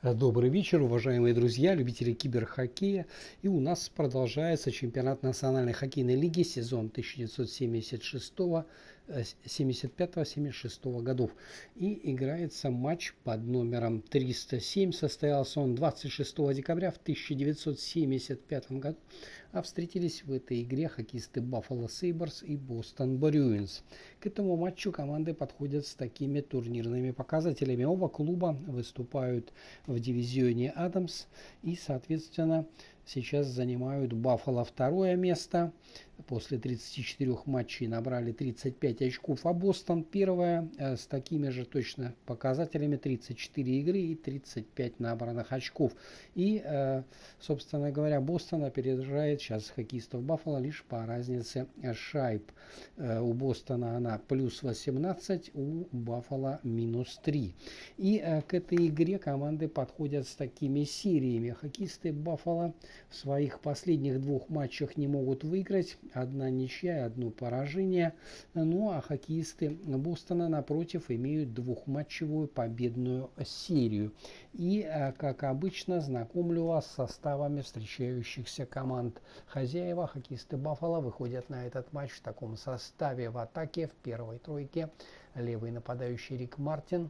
Добрый вечер, уважаемые друзья, любители киберхоккея. И у нас продолжается чемпионат Национальной хоккейной лиги сезон 1975-76 годов. И играется матч под номером 307. Состоялся он 26 декабря в 1975 году. А встретились в этой игре хоккеисты Buffalo Sabres и Boston Bruins. К этому матчу команды подходят с такими турнирными показателями. Оба клуба выступают в дивизионе Адамс и, соответственно, сейчас занимают Баффало второе место. После 34 матчей набрали 35 очков, а Бостон первое с такими же точно показателями: 34 игры и 35 набранных очков. И, собственно говоря, Бостон опережает сейчас хоккеистов Баффало лишь по разнице шайб. У Бостона она плюс 18, у Баффало минус 3. И к этой игре команды подходят с такими сериями. Хоккеисты Баффало в своих последних двух матчах не могут выиграть. Одна ничья, одно поражение. Ну а хоккеисты Бостона, напротив, имеют двухматчевую победную серию. И, как обычно, знакомлю вас с составами встречающихся команд. Хозяева, хоккеисты Баффало, выходят на этот матч в таком составе: в атаке в первой тройке левый нападающий Рик Мартин,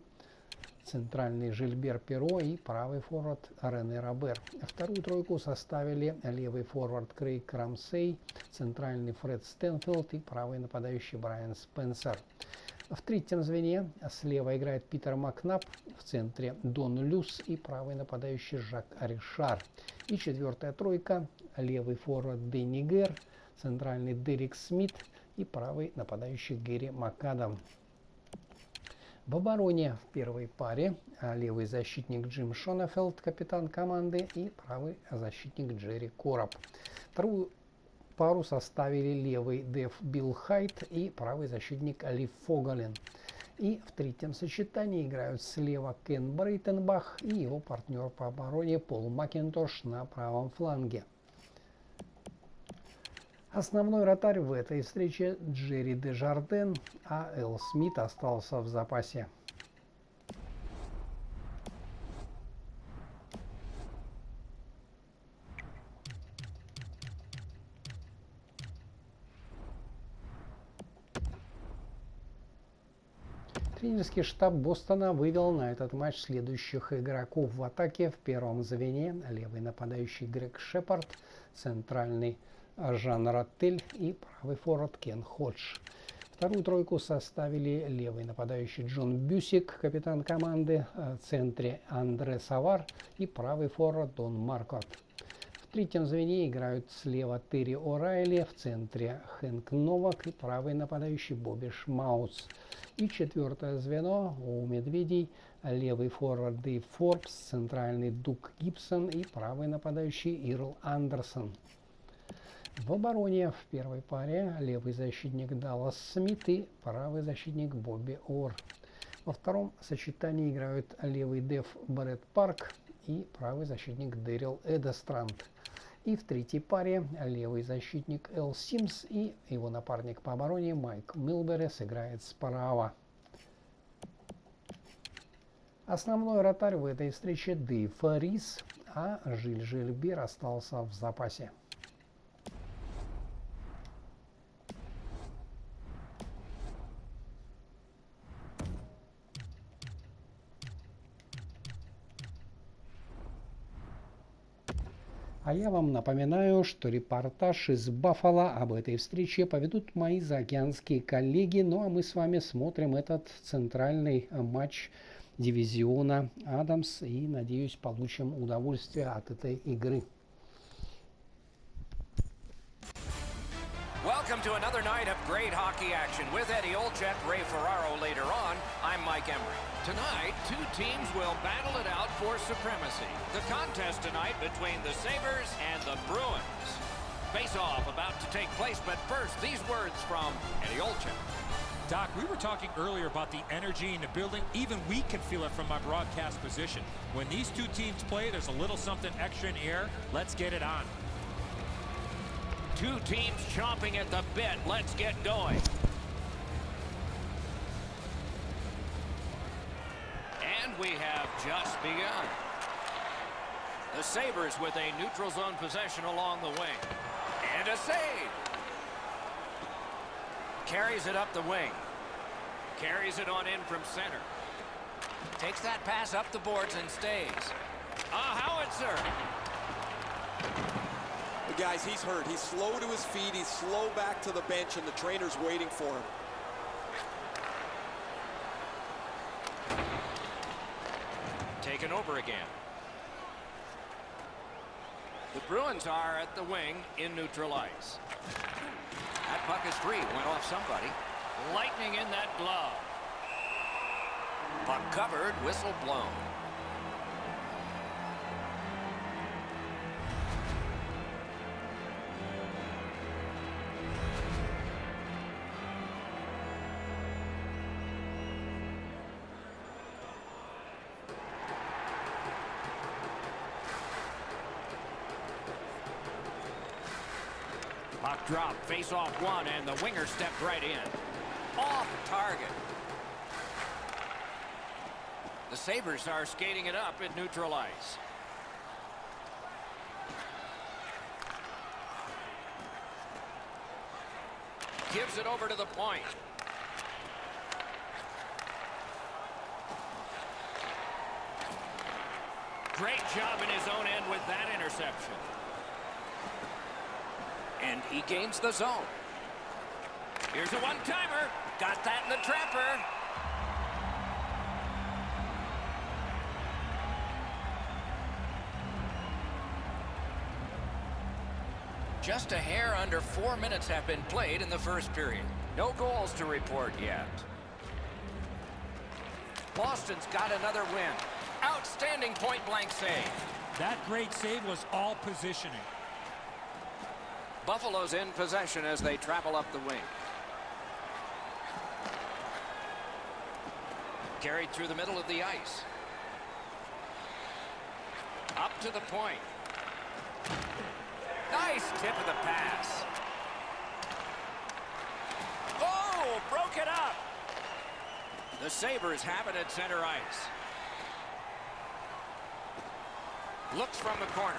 центральный Жильбер Перо и правый форвард Рене Робер. Вторую тройку составили левый форвард Крейг Рамсей, центральный Фред Стэнфилд и правый нападающий Брайан Спенсер. В третьем звене слева играет Питер Макнап, в центре Дон Люс и правый нападающий Жак Ришар. И четвертая тройка: левый форвард Дэнни Гэр, центральный Дерек Смит и правый нападающий Гэри МакАдам. В обороне в первой паре левый защитник Джим Шонефелд, капитан команды, и правый защитник Джерри Короб. Вторую пару составили левый деф Билл Хайт и правый защитник Лив Фогален. И в третьем сочетании играют слева Кен Брейтенбах и его партнер по обороне Пол Макинтош на правом фланге. Основной вратарь в этой встрече Джерри Дежарден, а Эл Смит остался в запасе. Тренерский штаб Бостона вывел на этот матч следующих игроков в атаке. В первом звене левый нападающий Грег Шепард, центральный Жан Раттель и правый форвард Кен Ходж. Вторую тройку составили левый нападающий Джон Бюсик, капитан команды, в центре Андре Савар и правый форвард Дон Маркот. В третьем звене играют слева Терри О'Райли, в центре Хэнк Новак и правый нападающий Бобби Шмаутс. И четвертое звено у медведей: левый форвард Дэйв Форбс, центральный Дук Гибсон и правый нападающий Ирл Андерсон. В обороне в первой паре левый защитник Даллас Смит и правый защитник Бобби Ор. Во втором сочетании играют левый деф Брэд Парк и правый защитник Дэрил Эдестранд. И в третьей паре левый защитник Эл Симс и его напарник по обороне Майк Милбери сыграет справа. Основной вратарь в этой встрече Дэйв Рис, а Жиль Жильбер остался в запасе. А я вам напоминаю, что репортаж из Баффало об этой встрече поведут мои заокеанские коллеги. Ну а мы с вами смотрим этот центральный матч дивизиона Адамс и, надеюсь, получим удовольствие от этой игры. Welcome to another night of great hockey action with Eddie Olczyk, Ray Ferraro later on. I'm Mike Emery. Tonight, two teams will battle it out for supremacy. The contest tonight between the Sabres and the Bruins. Face-off about to take place, but first, these words from Eddie Olczyk. Doc, we were talking earlier about the energy in the building. Even we can feel it from my broadcast position. When these two teams play, there's a little something extra in the air. Let's get it on. Two teams chomping at the bit. Let's get going. And we have just begun. The Sabres with a neutral zone possession along the wing. And a save. Carries it up the wing. Carries it on in from center. Takes that pass up the boards and stays. A howitzer. But guys, he's hurt. He's slow to his feet. He's slow back to the bench, and the trainer's waiting for him. Taken over again. The Bruins are at the wing in neutral ice. That puck is free. Went off somebody. Lightning in that glove. Puck covered. Whistle blown. Puck drop, face off one, and the winger stepped right in. Off target. The Sabres are skating it up at neutral ice. Gives it over to the point. Great job in his own end with that interception. And he gains the zone. Here's a one-timer. Got that in the trapper. Just a hair under 4 minutes have been played in the first period. No goals to report yet. Boston's got another win. Outstanding point-blank save. That great save was all positioning. Buffalo's in possession as they travel up the wing. Carried through the middle of the ice. Up to the point. Nice tip of the pass. Oh, broke it up. The Sabres have it at center ice. Looks from the corner.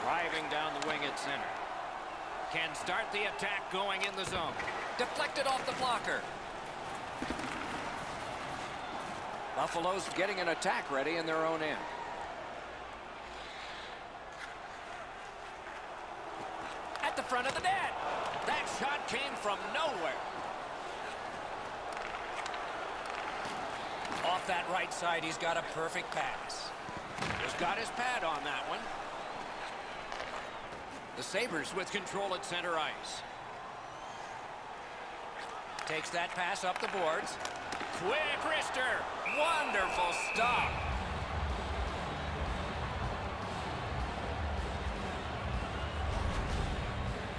Driving down the wing at center. Can start the attack going in the zone. Deflected off the blocker. Buffalo's getting an attack ready in their own end. At the front of the net. That shot came from nowhere. Off that right side, he's got a perfect pass. He's got his pad on that one. The Sabres with control at center ice. Takes that pass up the boards. Quick wrister. Wonderful stop.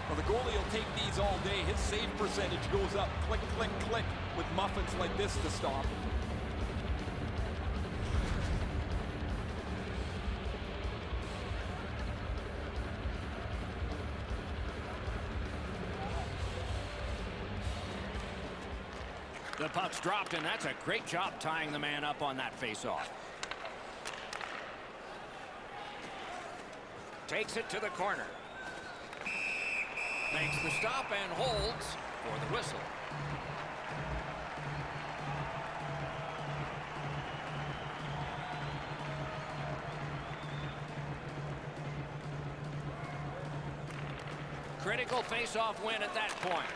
Well, the goalie will take these all day. His save percentage goes up. Click, click, click with muffins like this to stop. The puck's dropped, and that's a great job tying the man up on that faceoff. Takes it to the corner. Makes the stop and holds for the whistle. Critical face-off win at that point.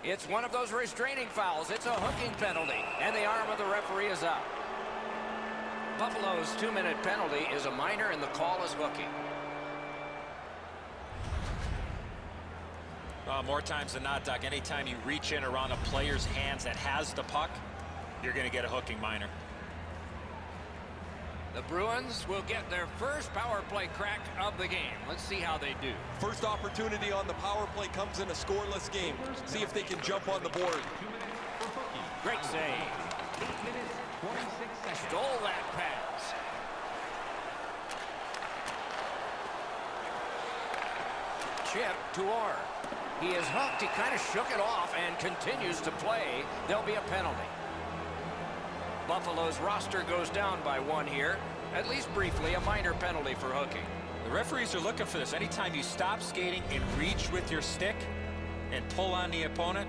It's one of those restraining fouls. It's a hooking penalty, and the arm of the referee is up. Buffalo's 2-minute penalty is a minor, and the call is hooking. More times than not, Doc, anytime you reach in around a player's hands that has the puck, you're going to get a hooking minor. The Bruins will get their first power play crack of the game. Let's see how they do. First opportunity on the power play comes in a scoreless game. See if they can jump on the board. Great save. 8 minutes, 26 seconds. Stole that pass. Chip to Orr. He is hooked. He kind of shook it off and continues to play. There'll be a penalty. Buffalo's roster goes down by 1 here. At least briefly, a minor penalty for hooking. The referees are looking for this. Anytime you stop skating and reach with your stick and pull on the opponent,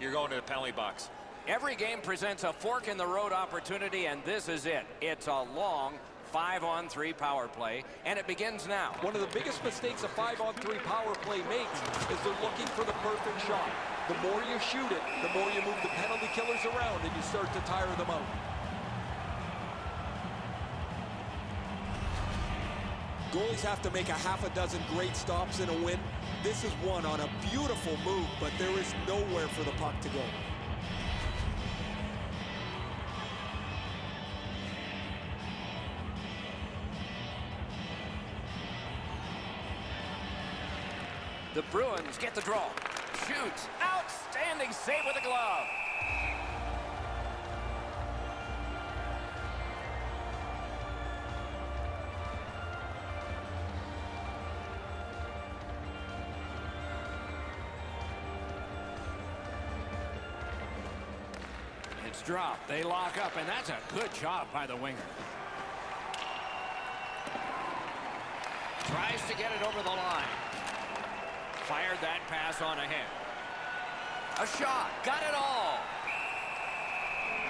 you're going to the penalty box. Every game presents a fork-in-the-road opportunity, and this is it. It's a long 5-on-3 power play, and it begins now. One of the biggest mistakes a 5-on-3 power play makes is they're looking for the perfect shot. The more you shoot it, the more you move the penalty killers around, and you start to tire them out. Goalies have to make a half a dozen great stops in a win. This is one on a beautiful move, but there is nowhere for the puck to go. The Bruins get the draw. Shoots. Outstanding save with a glove. It's dropped. They lock up, and that's a good job by the winger. Tries to get it over the line. Fired that pass on ahead. A shot. Got it all.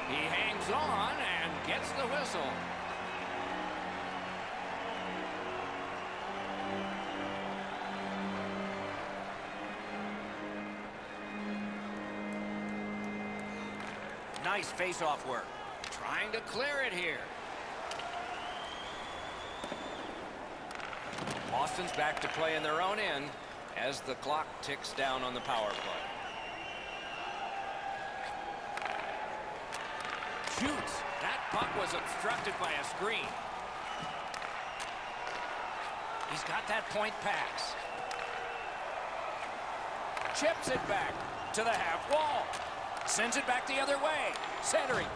He hangs on and gets the whistle. Nice face-off work. Trying to clear it here. Boston's back to play in their own end as the clock ticks down on the power play. Shoots. That puck was obstructed by a screen. He's got that point pass. Chips it back to the half wall. Sends it back the other way. Centering.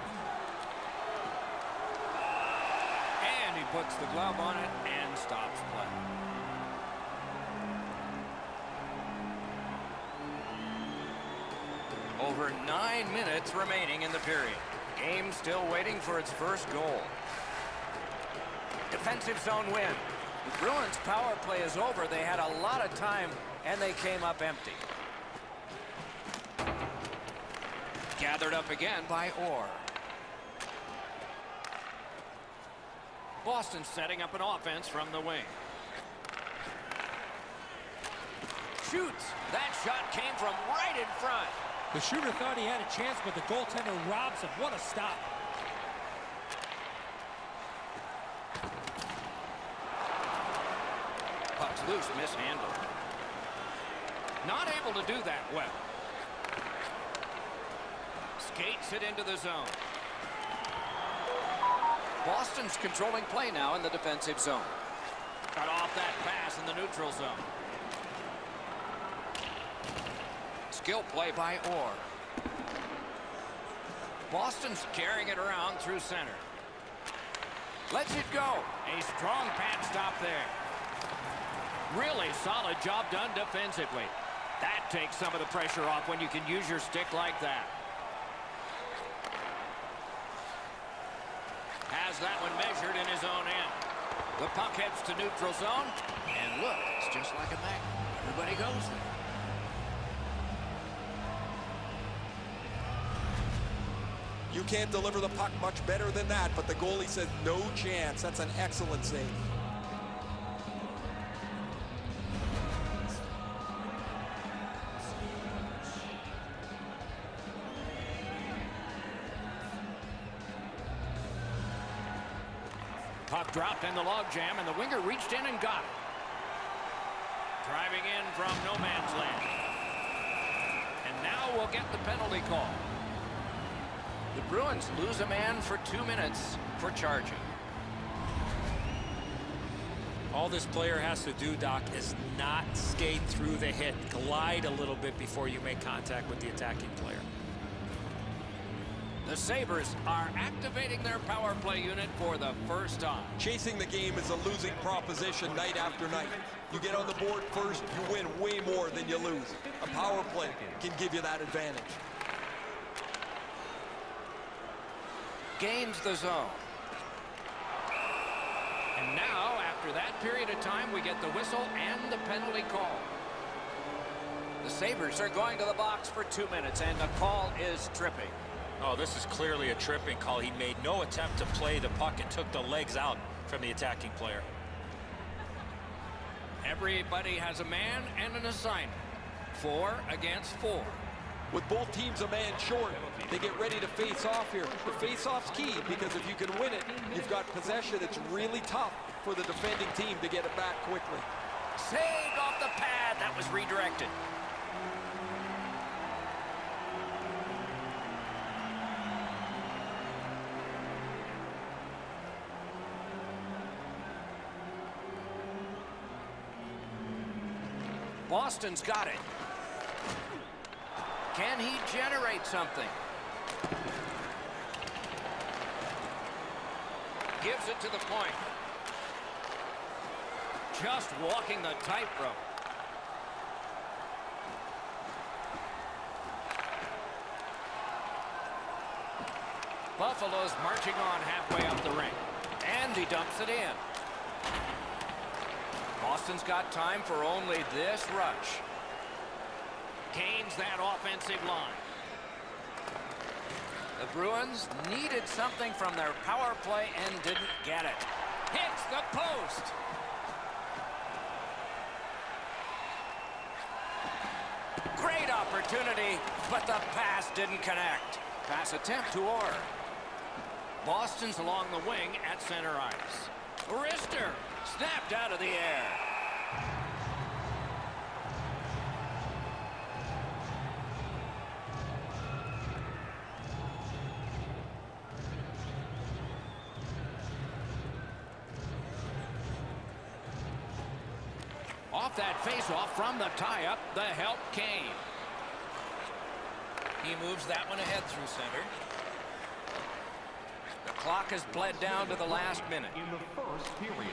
And he puts the glove on it and stops play. Over 9 minutes remaining in the period. Game still waiting for its first goal. Defensive zone win. The Bruins' power play is over. They had a lot of time, and they came up empty. Gathered up again by Orr. Boston setting up an offense from the wing. Shoots. That shot came from right in front. The shooter thought he had a chance, but the goaltender robs him. What a stop. Puck's loose, mishandled. Not able to do that well. Skates it into the zone. Boston's controlling play now in the defensive zone. Cut off that pass in the neutral zone. Skill play by Orr. Boston's carrying it around through center. Lets it go. A strong pad stop there. Really solid job done defensively. That takes some of the pressure off when you can use your stick like that. Has that one measured in his own end. The puck heads to neutral zone. And look, it's just like a magnet. Everybody goes there. You can't deliver the puck much better than that, but the goalie says no chance. That's an excellent save. Puck dropped in the logjam, and the winger reached in and got it. Driving in from no man's land. And now we'll get the penalty call. The Bruins lose a man for 2 minutes for charging. All this player has to do, Doc, is not skate through the hit. Glide a little bit before you make contact with the attacking player. The Sabres are activating their power play unit for the first time. Chasing the game is a losing proposition night after night. You get on the board first, you win way more than you lose. A power play can give you that advantage. gains the zone. And now, after that period of time, we get the whistle and the penalty call. The Sabres are going to the box for 2 minutes, and the call is tripping. Oh, this is clearly a tripping call. He made no attempt to play the puck and took the legs out from the attacking player. Everybody has a man and an assignment. 4 against 4. With both teams a man short, they get ready to face off here. The face-off's key, because if you can win it, you've got possession. It's really tough for the defending team to get it back quickly. Saved off the pad. That was redirected. Boston's got it. Can he generate something? Gives it to the point. Just walking the tightrope. Buffalo's marching on halfway up the ring. And he dumps it in. Boston's got time for only this rush. Gains that offensive line. The Bruins needed something from their power play and didn't get it. Hits the post. Great opportunity, but the pass didn't connect. Pass attempt to Orr. Boston's along the wing at center ice. Wrister snapped out of the air. Off that face-off from the tie-up, the help came. He moves that one ahead through center. The clock has bled down to the last minute. In the first period.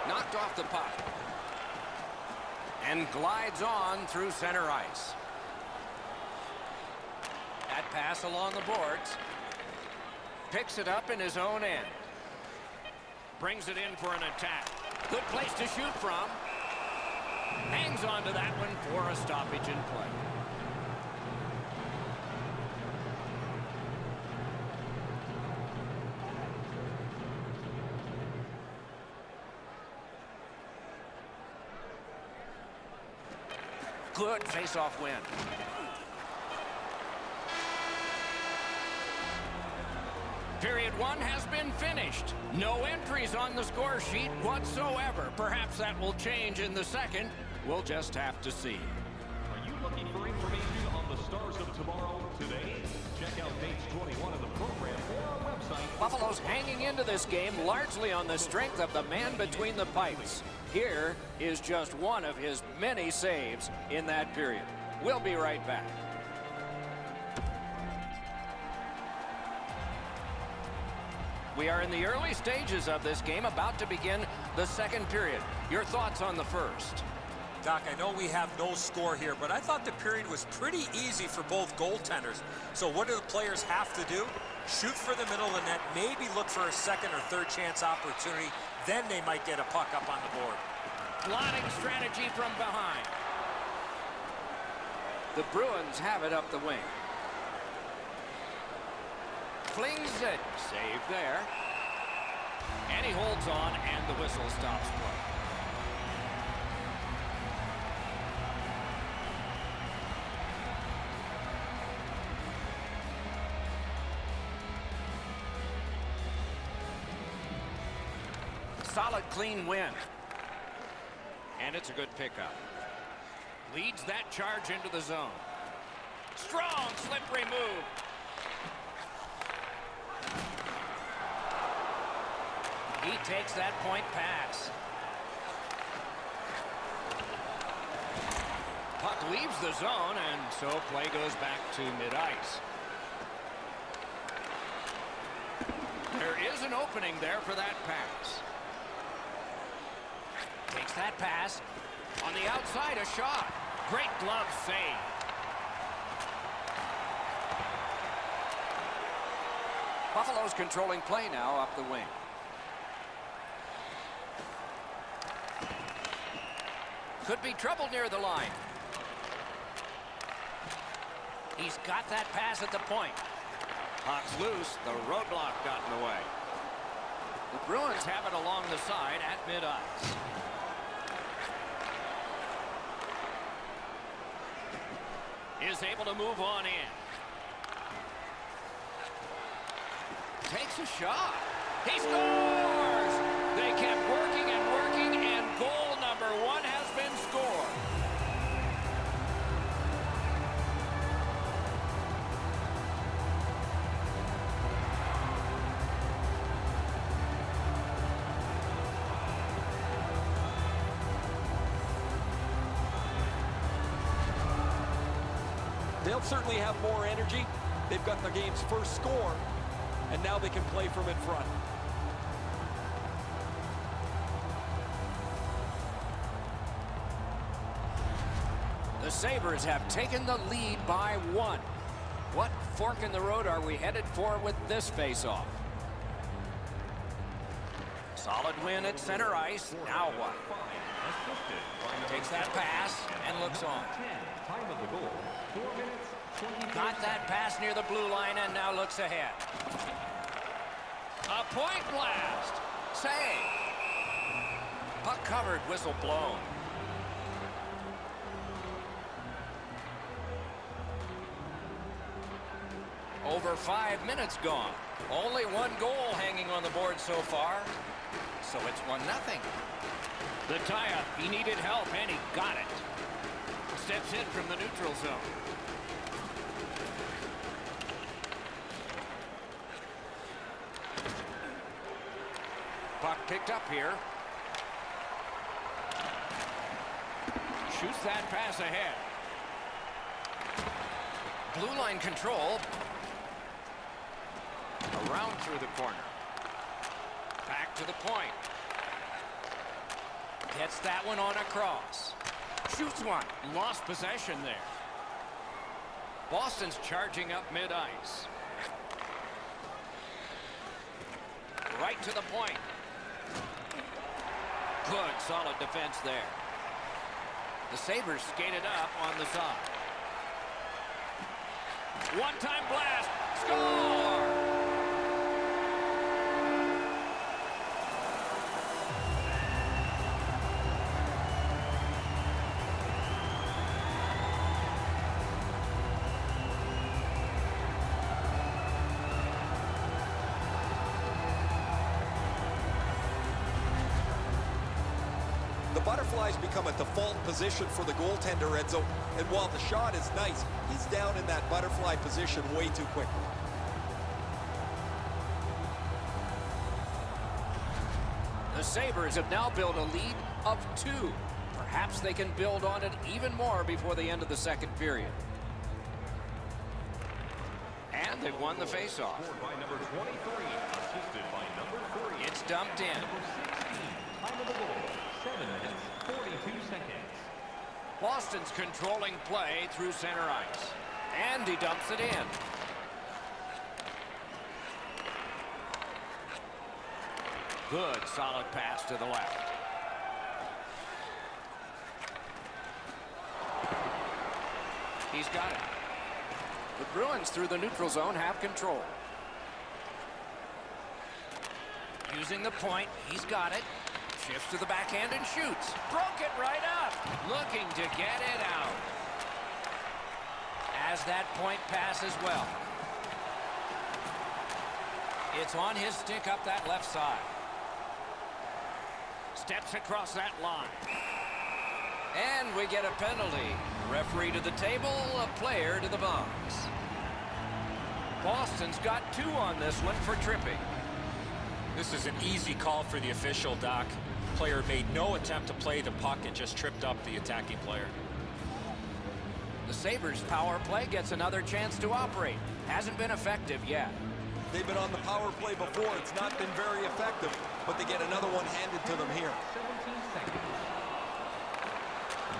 Knocked off the puck. And glides on through center ice. That pass along the boards. Picks it up in his own end. Brings it in for an attack. Good place to shoot from. Hangs on to that one for a stoppage in play. Good face-off win. Period 1 has been finished. No entries on the score sheet whatsoever. Perhaps that will change in the second. We'll just have to see. Are you looking for information on the Stars of tomorrow today? Check out page 21 of the program or our website. Buffalo's hanging into this game largely on the strength of the man between the pipes. Here is just one of his many saves in that period. We'll be right back. We are in the early stages of this game, about to begin the second period. Your thoughts on the first? Doc, I know we have no score here, but I thought the period was pretty easy for both goaltenders. So what do the players have to do? Shoot for the middle of the net, maybe look for a second or third chance opportunity. Then they might get a puck up on the board. Plotting strategy from behind. The Bruins have it up the wing. Flings it. Save there. And he holds on, and the whistle stops play. Solid, clean win. And it's a good pickup. Leads that charge into the zone. Strong, slippery move. He takes that point pass. Puck leaves the zone, and so play goes back to mid-ice. There is an opening there for that pass. Takes that pass. On the outside, a shot. Great glove save. Buffalo's controlling play now up the wing. Could be trouble near the line. He's got that pass at the point. Puck's loose. The roadblock got in the way. The Bruins have it along the side at mid-ice. Is able to move on in. Takes a shot. He scores! They kept working and working, and goal number 1 has been scored. They'll certainly have more energy. They've got their game's first score, and now they can play from in front. The Sabres have taken the lead by 1. What fork in the road are we headed for with this face-off? Solid win at center ice. Now what? Takes that pass and looks on. Time of the goal, 4 minutes, 20 Got that pass near the blue line and now looks ahead. A point blast. Save. Puck covered, whistle blown. Over 5 minutes gone. Only 1 goal hanging on the board so far. So it's 1-0. The tie-up, he needed help and he got it. Steps in from the neutral zone. Puck picked up here. Shoots that pass ahead. Blue line control. Around through the corner. Back to the point. Gets that one on across. Shoots one. Lost possession there. Boston's charging up mid-ice. Right to the point. Good, solid defense there. The Sabres skated up on the side. One-time blast. Score! The butterflies become a default position for the goaltender, Edzo, and while the shot is nice, he's down in that butterfly position way too quickly. The Sabres have now built a lead of 2. Perhaps they can build on it even more before the end of the second period. And they've won the faceoff. scored by number 23, assisted by number 3. It's dumped in. Number 16, time of the goal, 7 minutes, 42 seconds. Boston's controlling play through center ice. And he dumps it in. Good, solid pass to the left. He's got it. The Bruins through the neutral zone have control. Using the point, he's got it. Shifts to the backhand and shoots. Broke it right up. Looking to get it out. As that point pass as well. It's on his stick up that left side. Steps across that line. And we get a penalty. Referee to the table, a player to the box. Boston's got 2 on this one for tripping. This is an easy call for the official, Doc. Player made no attempt to play the puck and just tripped up the attacking player. The Sabres power play gets another chance to operate. Hasn't been effective yet. They've been on the power play before. It's not been very effective, but they get another one handed to them here. 17 seconds.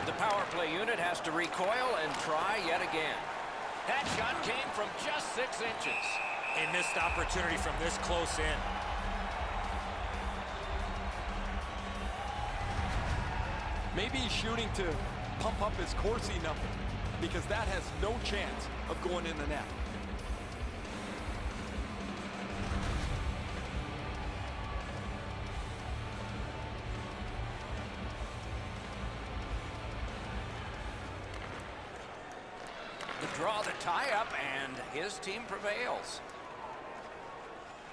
The power play unit has to recoil and try yet again. That shot came from just 6 inches. A missed opportunity from this close in. Maybe he's shooting to pump up his Corsi number, because that has no chance of going in the net. The draw, the tie-up, and his team prevails.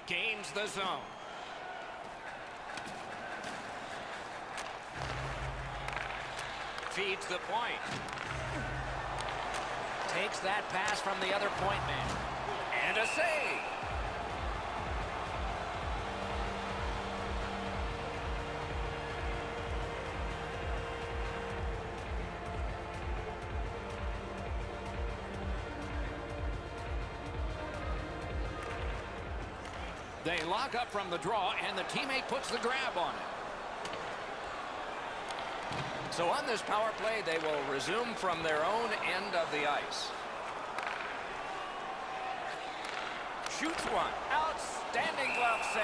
Gains the zone. Feeds the point. Takes that pass from the other point man. And a save. They lock up from the draw, and the teammate puts the grab on it. So on this power play, they will resume from their own end of the ice. Shoots one. Outstanding glove save.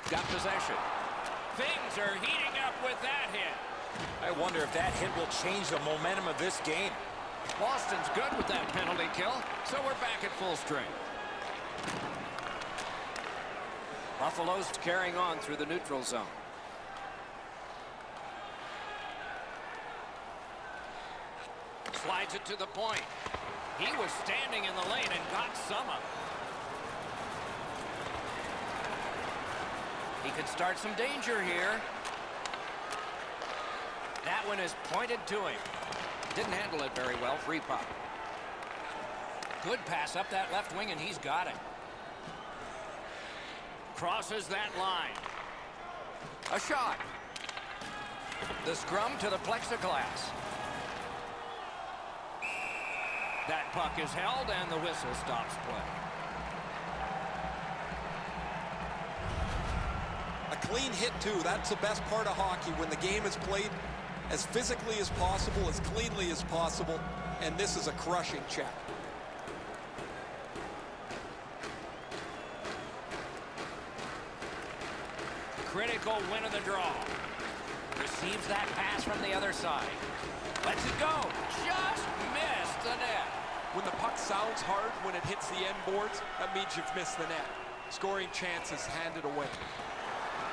Got possession. Things are heating up with that hit. I wonder if that hit will change the momentum of this game. Boston's good with that penalty kill, so we're back at full strength. Buffalo's carrying on through the neutral zone. Slides it to the point. He was standing in the lane and got some of it. He could start some danger here. That one is pointed to him. Didn't handle it very well. Free puck. Good pass up that left wing, and he's got it. Crosses that line. A shot. The scrum to the plexiglass. That puck is held, and the whistle stops play. A clean hit, too. That's the best part of hockey, when the game is played as physically as possible, as cleanly as possible, and this is a crushing check. Critical win of the draw. Receives that pass from the other side. Lets it go. Just missed the net. When the puck sounds hard when it hits the end boards, that means you've missed the net. Scoring chances handed away.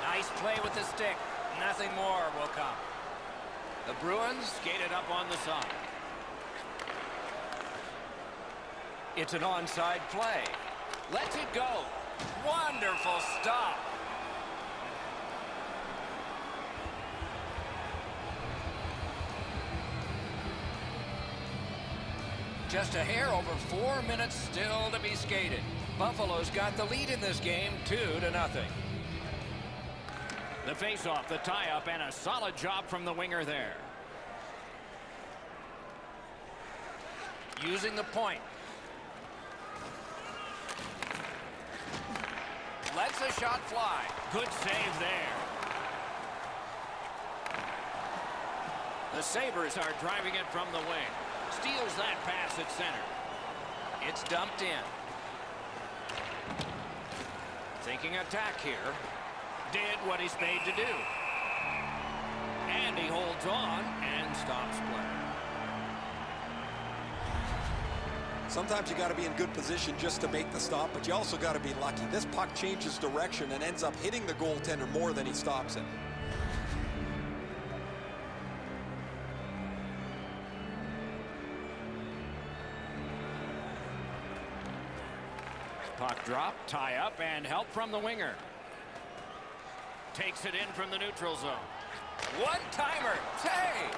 Nice play with the stick. Nothing more will come. The Bruins skated up on the side. It's an onside play. Lets it go. Wonderful stop. Just a hair over 4 minutes still to be skated. Buffalo's got the lead in this game, 2-0. The face-off, the tie-up, and a solid job from the winger there. Using the point. Lets a shot fly. Good save there. The Sabres are driving it from the wing. Steals that pass at center. It's dumped in. Thinking attack here. Did what he's paid to do. And he holds on and stops play. Sometimes you got to be in good position just to make the stop, but you also got to be lucky. This puck changes direction and ends up hitting the goaltender more than he stops it. Puck drop, tie up, and help from the winger. Takes it in from the neutral zone. One-timer, save!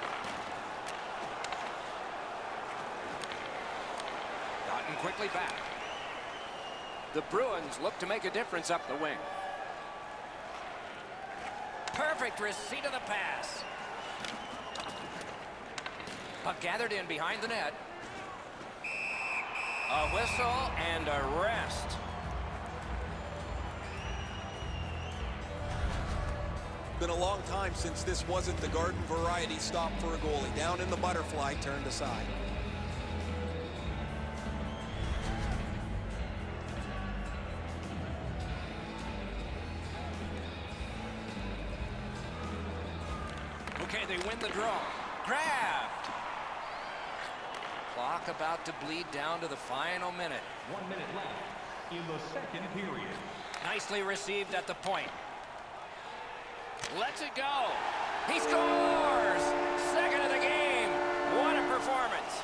Gotten quickly back. The Bruins look to make a difference up the wing. Perfect receipt of the pass. Puck gathered in behind the net. A whistle and a rest. Been a long time since this wasn't the garden variety stop for a goalie. Down in the butterfly, turned aside. Okay, they win the draw. Grabbed. Clock about to bleed down to the final minute. 1 minute left in the second period. Nicely received at the point. Lets it go. He scores! Second of the game. What a performance.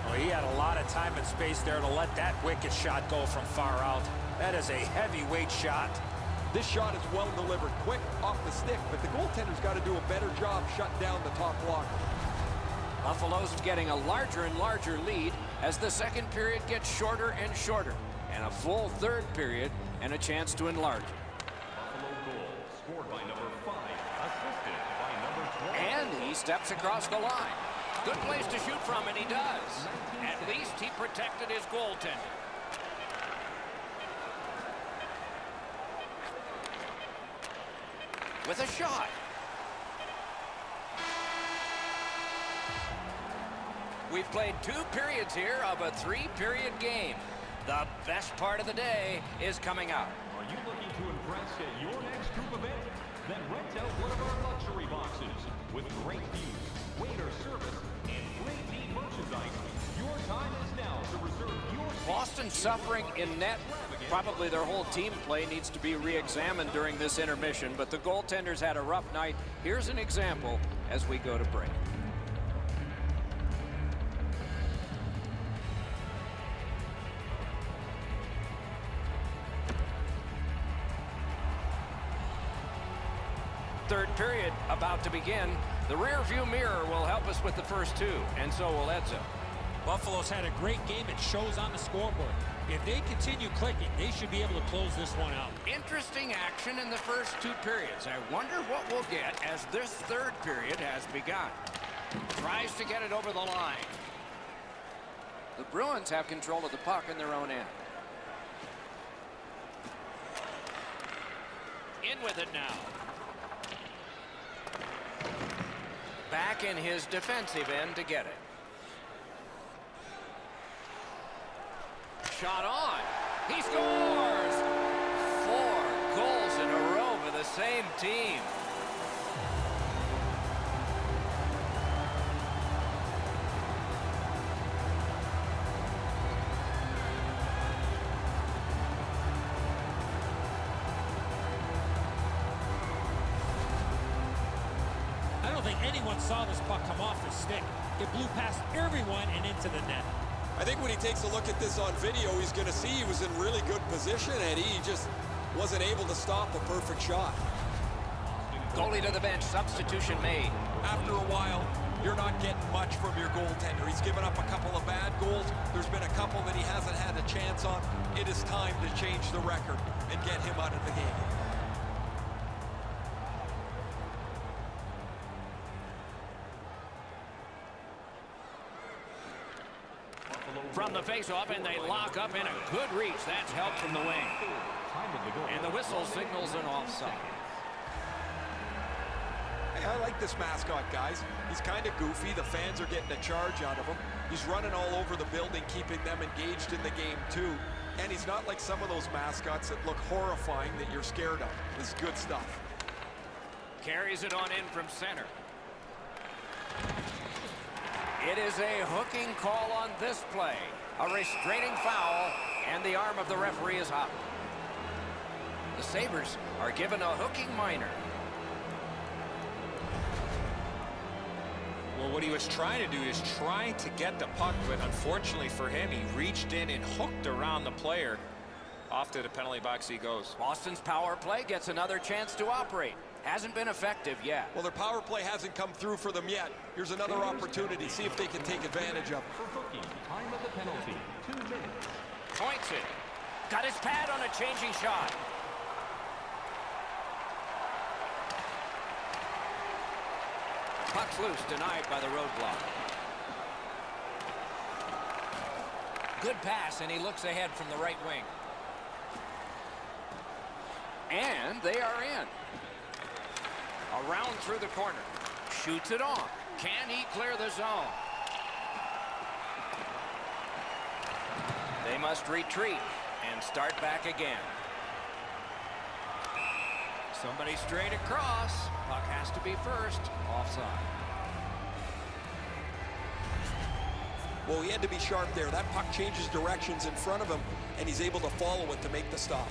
Well, he had a lot of time and space there to let that wicked shot go from far out. That is a heavyweight shot. This shot is well delivered, quick, off the stick, but the goaltender's got to do a better job shutting down the top blocker. Buffalo's getting a larger and larger lead as the second period gets shorter and shorter, and a full third period and a chance to enlarge it. Buffalo goal scored by number 5, assisted by number 12. And he steps across the line. Good place to shoot from, and he does. At least he protected his goaltender. With a shot. We've played 2 periods here of a 3-period game. The best part of the day is coming up. Are you looking to impress at your next group event? Then rent out one of our luxury boxes with great views, waiter service, and great team merchandise. Your time is now to reserve your seat. Boston suffering in net. Probably their whole team play needs to be re-examined during this intermission, but the goaltenders had a rough night. Here's an example as we go to break. Third period about to begin. The rear view mirror will help us with the first 2, and so will Edzo. Buffalo's had a great game. It shows on the scoreboard. If they continue clicking, they should be able to close this one out. Interesting action in the first 2 periods. I wonder what we'll get as this third period has begun. Tries to get it over the line. The Bruins have control of the puck in their own end. In with it now. Back in his defensive end to get it. Shot on. He scores! 4 goals in a row for the same team. I don't think anyone saw this puck come off the stick. It blew past everyone and into the net. I think when he takes a look at this on video, he's going to see he was in really good position, and he just wasn't able to stop a perfect shot. Goalie to the bench. Substitution made. After a while, you're not getting much from your goaltender. He's given up a couple of bad goals. There's been a couple that he hasn't had a chance on. It is time to change the record and get him out of the game. From the face-off, and they lock up in a good reach. That's help from the wing. And the whistle signals an offside. Hey, I like this mascot, guys. He's kind of goofy. The fans are getting a charge out of him. He's running all over the building, keeping them engaged in the game, too. And he's not like some of those mascots that look horrifying that you're scared of. This is good stuff. Carries it on in from center. It is a hooking call on this play. A restraining foul, and the arm of the referee is up. The Sabres are given a hooking minor. Well, what he was trying to do is trying to get the puck, but unfortunately for him, he reached in and hooked around the player. Off to the penalty box he goes. Boston's power play gets another chance to operate. Hasn't been effective yet. Well, their power play hasn't come through for them yet. Here's another opportunity. See if they can take advantage of it. For hooking, time of the penalty, 2 minutes. Points it. Got his pad on a changing shot. Puck's loose, denied by the roadblock. Good pass, and he looks ahead from the right wing. And they are in. Around through the corner. Shoots it on. Can he clear the zone? They must retreat and start back again. Somebody straight across. Puck has to be first. Offside. Well, he had to be sharp there. That puck changes directions in front of him, and he's able to follow it to make the stop.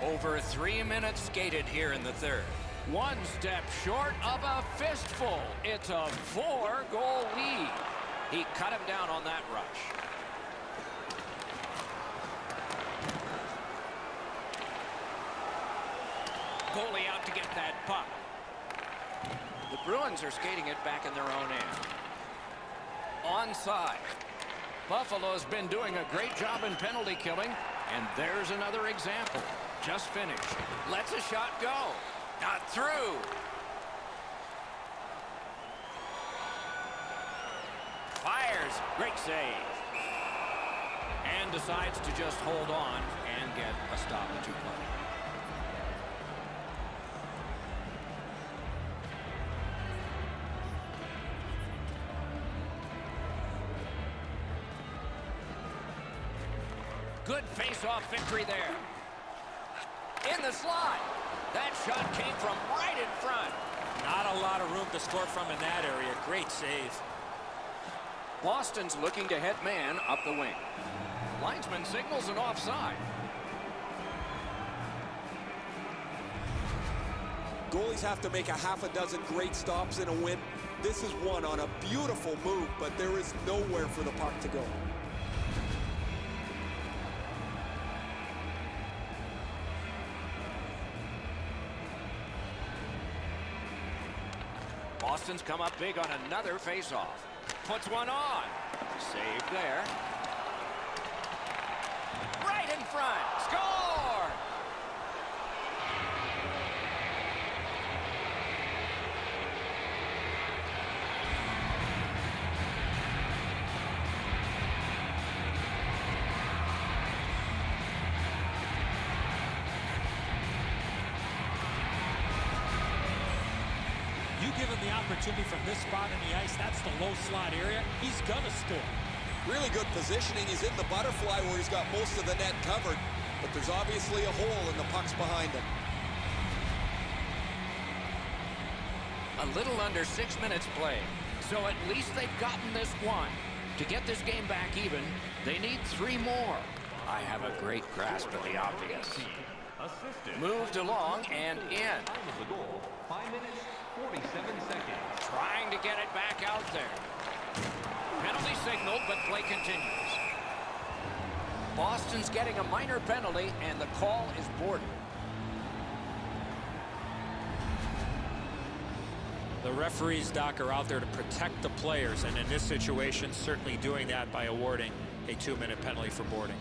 Over 3 minutes skated here in the third. One step short of a fistful. It's a 4-goal lead. He cut him down on that rush. Goalie out to get that puck. The Bruins are skating it back in their own end. Onside. Buffalo's been doing a great job in penalty killing, and there's another example. Just finished. Lets a shot go. Not through. Fires. Great save. And decides to just hold on and get a stoppage of play. Good face-off victory there. In the slot. That shot came from right in front. Not a lot of room to score from in that area. Great save. Boston's looking to head man up the wing. Linesman signals an offside. Goalies have to make a half a dozen great stops in a win. This is one on a beautiful move, but there is nowhere for the puck to go. Boston's come up big on another face-off. Puts one on. Save there. Right in front. Score! You give him the opportunity from this spot in the ice, that's the low slot area, he's gonna score. Really good positioning. He's in the butterfly where he's got most of the net covered, but there's obviously a hole and the puck's behind him. A little under 6 minutes played, so at least they've gotten this one. To get this game back even, they need 3 more. I have a great grasp of the obvious. Moved along and in. Time of the goal, 5 minutes, 47 seconds. Trying to get it back out there. Penalty signaled, but play continues. Boston's getting a minor penalty, and the call is boarded. The referees, Doc, are out there to protect the players, and in this situation, certainly doing that by awarding a 2-minute penalty for boarding.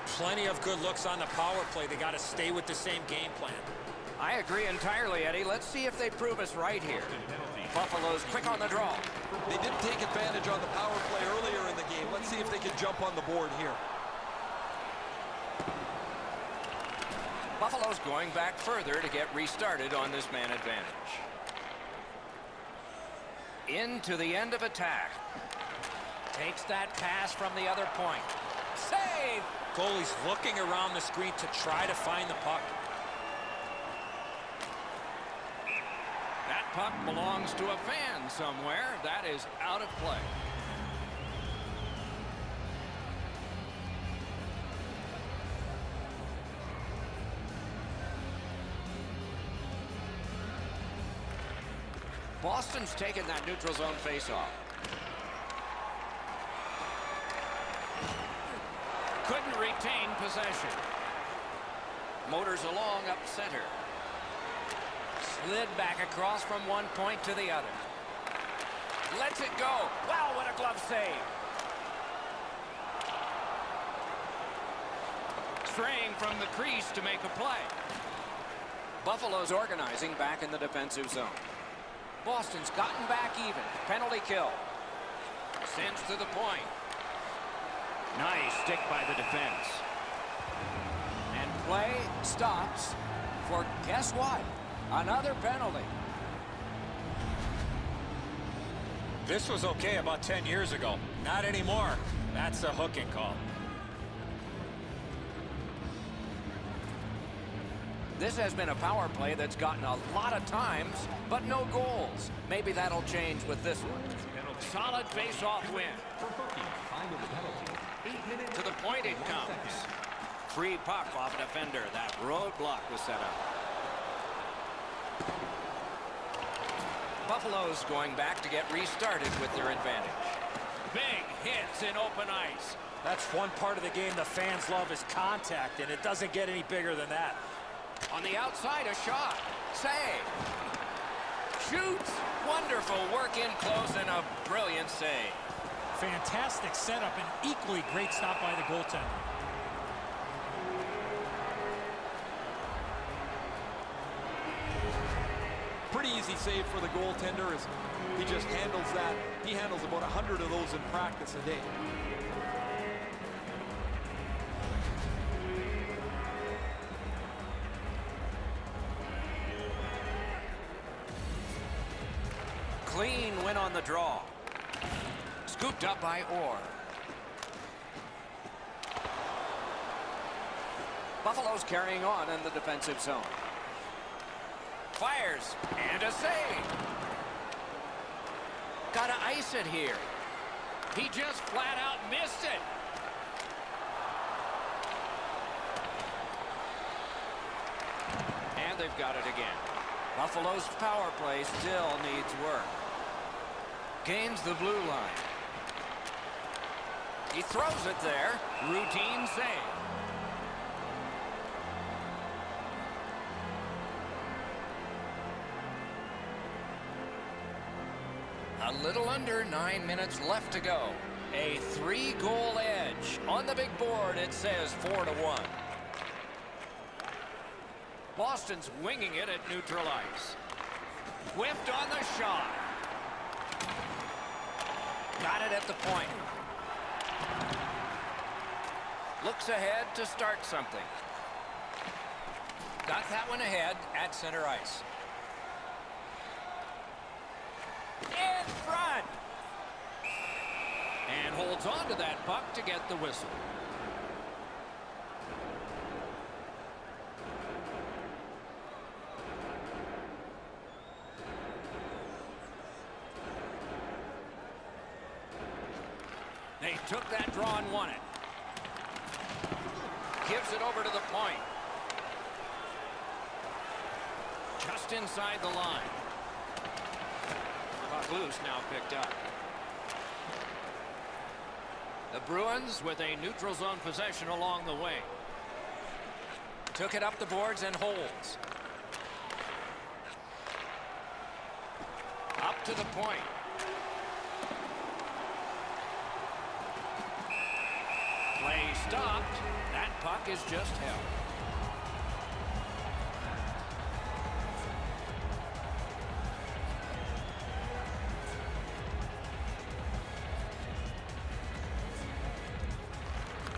Plenty of good looks on the power play. They got to stay with the same game plan. I agree entirely, Eddie. Let's see if they prove us right here. Buffalo's quick on the draw. They didn't take advantage on the power play earlier in the game. Let's see if they can jump on the board here. Buffalo's going back further to get restarted on this man advantage. Into the end of attack. Takes that pass from the other point. Save! Goalie's looking around the screen to try to find the puck. That puck belongs to a fan somewhere. That is out of play. Boston's taken that neutral zone faceoff. Couldn't retain possession. Motors along up center. Slid back across from one point to the other. Lets it go. Wow, what a glove save. straying from the crease to make a play. Buffalo's organizing back in the defensive zone. Boston's gotten back even. Penalty kill. Sends to the point. Nice stick by the defense. And play stops for, guess what? Another penalty. This was okay about 10 years ago. Not anymore. That's a hooking call. This has been a power play that's gotten a lot of times, but no goals. Maybe that'll change with this one. Solid face-off win. To the point it comes. Free puck off a defender. That roadblock was set up. Buffalo's going back to get restarted with their advantage. Big hits in open ice. That's one part of the game the fans love is contact, and it doesn't get any bigger than that. On the outside, a shot. Save. Shoots. Wonderful work in close and a brilliant save. Fantastic setup and equally great stop by the goaltender. Pretty easy save for the goaltender as he just handles that. He handles about 100 of those in practice a day. Clean win on the draw. Scooped up by Orr. Buffalo's carrying on in the defensive zone. Fires and a save. Gotta ice it here. He just flat out missed it. And they've got it again. Buffalo's power play still needs work. Gains the blue line. He throws it there. Routine save. A little under 9 minutes left to go. A 3-goal edge. On the big board, it says 4-1. Boston's winging it at neutral ice. Whiffed on the shot. Got it at the point. Looks ahead to start something. Got that one ahead at center ice. In front. And holds on to that puck to get the whistle. They took that draw and won it. Gives it over to the point. Just inside the line. Puck loose, now picked up. The Bruins with a neutral zone possession along the way. Took it up the boards and holds. Up to the point. Play stopped. That puck is just held.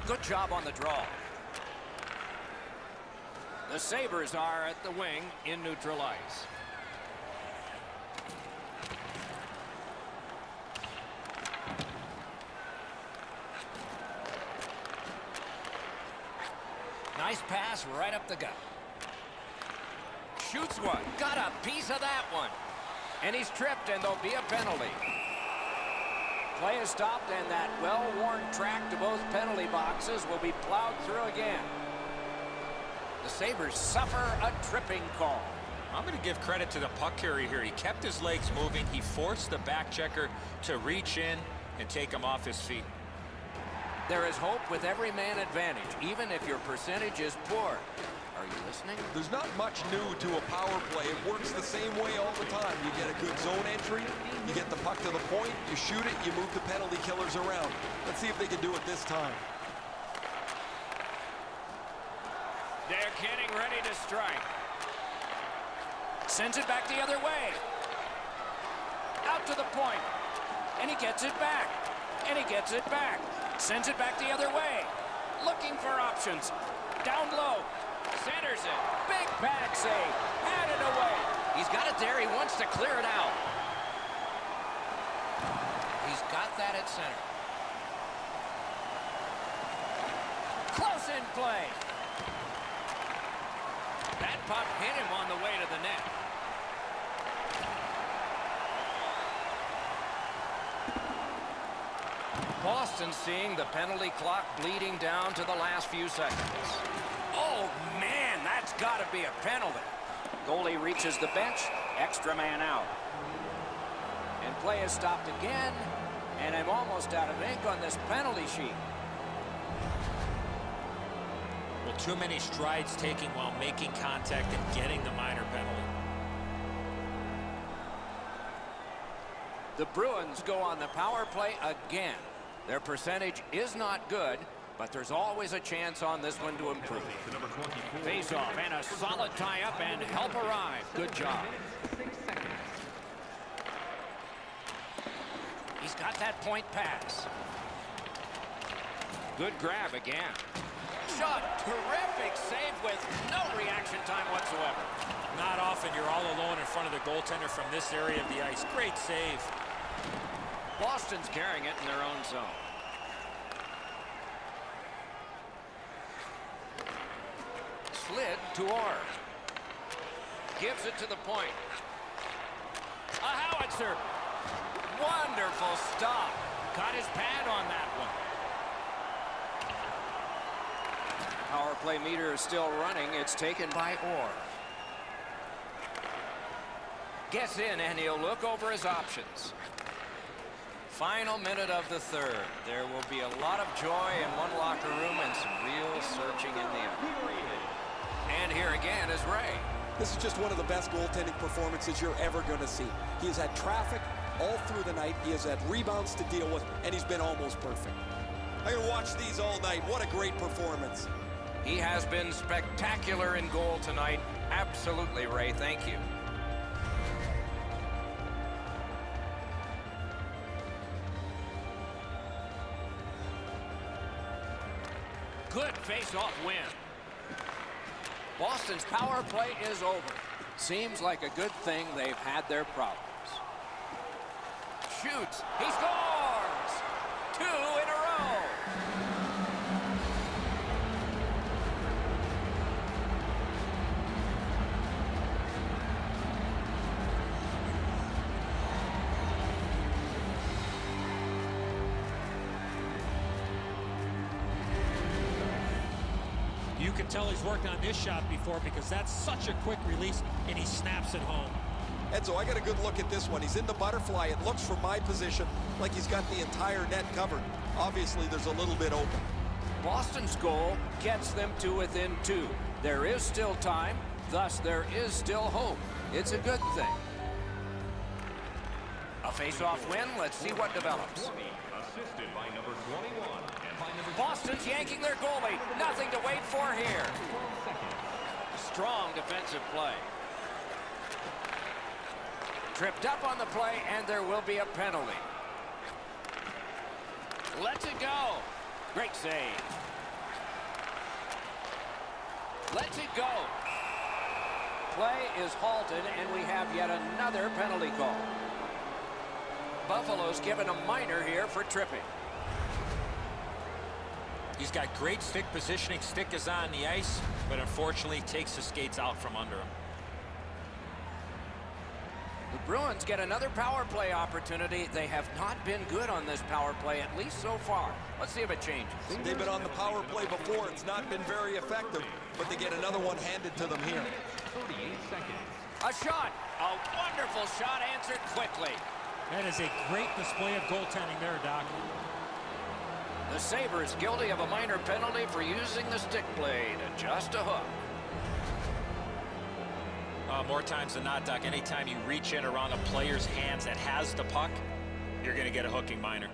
Good job on the draw. The Sabres are at the wing in neutral ice. Nice pass right up the gut. Shoots one. Got a piece of that one. And he's tripped, and there'll be a penalty. Play is stopped, and that well-worn track to both penalty boxes will be plowed through again. The Sabres suffer a tripping call. I'm going to give credit to the puck carrier here. He kept his legs moving. He forced the back checker to reach in and take him off his feet. There is hope with every man advantage, even if your percentage is poor. Are you listening? There's not much new to a power play. It works the same way all the time. You get a good zone entry, you get the puck to the point, you shoot it, you move the penalty killers around. Let's see if they can do it this time. getting ready to strike. Sends it back the other way. Out to the point. And he gets it back. And he gets it back. Sends it back the other way. Looking for options. Down low. Centers it. Big bag save. Had it away. He's got it there. He wants to clear it out. He's got that at center. Close in play. That puck hit him on the way to the net. Boston seeing the penalty clock bleeding down to the last few seconds. Oh, man, that's got to be a penalty. Goalie reaches the bench, extra man out. And play is stopped again, and I'm almost out of ink on this penalty sheet. Well, too many strides taking while making contact and getting the minor penalty. The Bruins go on the power play again. Their percentage is not good, but there's always a chance on this one to improve. Face-off and a solid tie-up and help arrive. Good job. He's got that point pass. Good grab again. Shot. Terrific save with no reaction time whatsoever. Not often you're all alone in front of the goaltender from this area of the ice. Great save. Boston's carrying it in their own zone. Slid to Orr. Gives it to the point. A howitzer. Wonderful stop. Got his pad on that one. Power play meter is still running. It's taken by Orr. Gets in and he'll look over his options. Final minute of the third. There will be a lot of joy in one locker room and some real searching in the other. And here again is Ray. This is just one of the best goaltending performances you're ever going to see. He has had traffic all through the night. He has had rebounds to deal with, and he's been almost perfect. I can watch these all night. What a great performance. He has been spectacular in goal tonight. Absolutely, Ray. Thank you. Good face-off win. Boston's power play is over. Seems like a good thing they've had their problems. Shoots. He scores! 2 in a row. You can tell he's worked on this shot before because that's such a quick release and he snaps it home. Enzo, I got a good look at this one. He's in the butterfly. It looks from my position like he's got the entire net covered. Obviously, there's a little bit open. Boston's goal gets them to within 2. There is still time, thus there is still hope. It's a good thing. A face-off win. Let's see what develops. Assisted by number 21 and by number Boston's yanking their goalie. Nothing to wait for here. Strong defensive play. Tripped up on the play, and there will be a penalty. Lets it go. Great save. Lets it go. Play is halted, and we have yet another penalty call. Buffalo's given a minor here for tripping. He's got great stick positioning. Stick is on the ice, but unfortunately takes the skates out from under him. The Bruins get another power play opportunity. They have not been good on this power play, at least so far. Let's see if it changes. They've been on the power play before. It's not been very effective, but they get another one handed to them here. 38 seconds. A shot. A wonderful shot answered quickly. That is a great display of goaltending there, Doc. The Sabres guilty of a minor penalty for using the stick blade. Just a hook. More times than not, Doc, anytime you reach in around a player's hands that has the puck, you're going to get a hooking minor.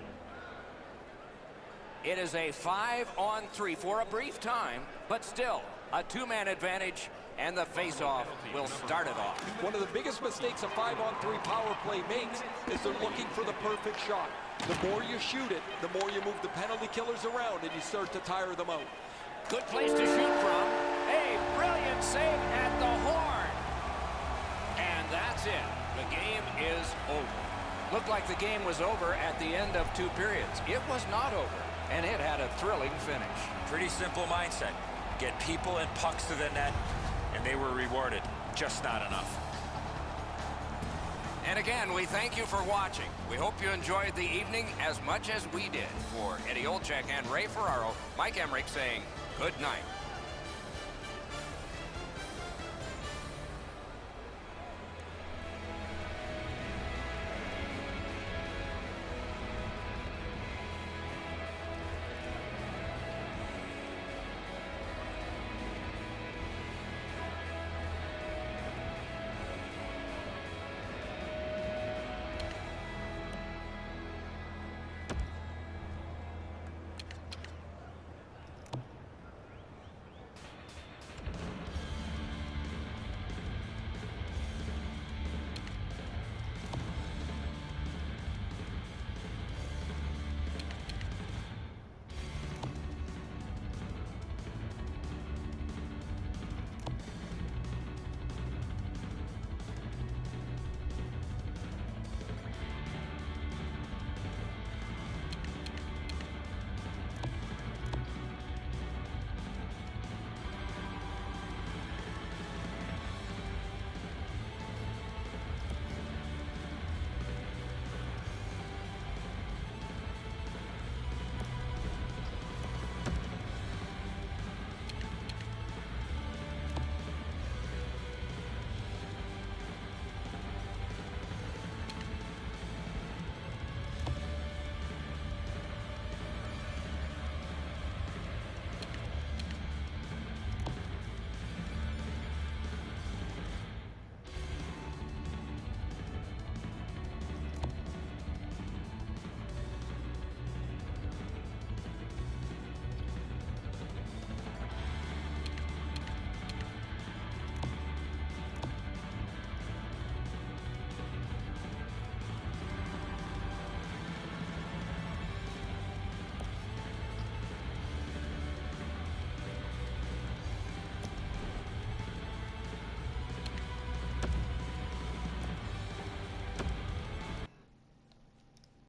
It is a 5-on-3 for a brief time, but still, A two-man advantage, and the face-off will start it off. One of the biggest mistakes a 5-on-3 power play makes is they're looking for the perfect shot. The more you shoot it, the more you move the penalty killers around and you start to tire them out. Good place to shoot from. A brilliant save at the horn. And that's it. The game is over. Looked like the game was over at the end of 2 periods. It was not over, and it had a thrilling finish. Pretty simple mindset. Get people and pucks to the net, and they were rewarded. Just not enough. And again, we thank you for watching. We hope you enjoyed the evening as much as we did. For Eddie Olczyk and Ray Ferraro, Mike Emmerich saying good night.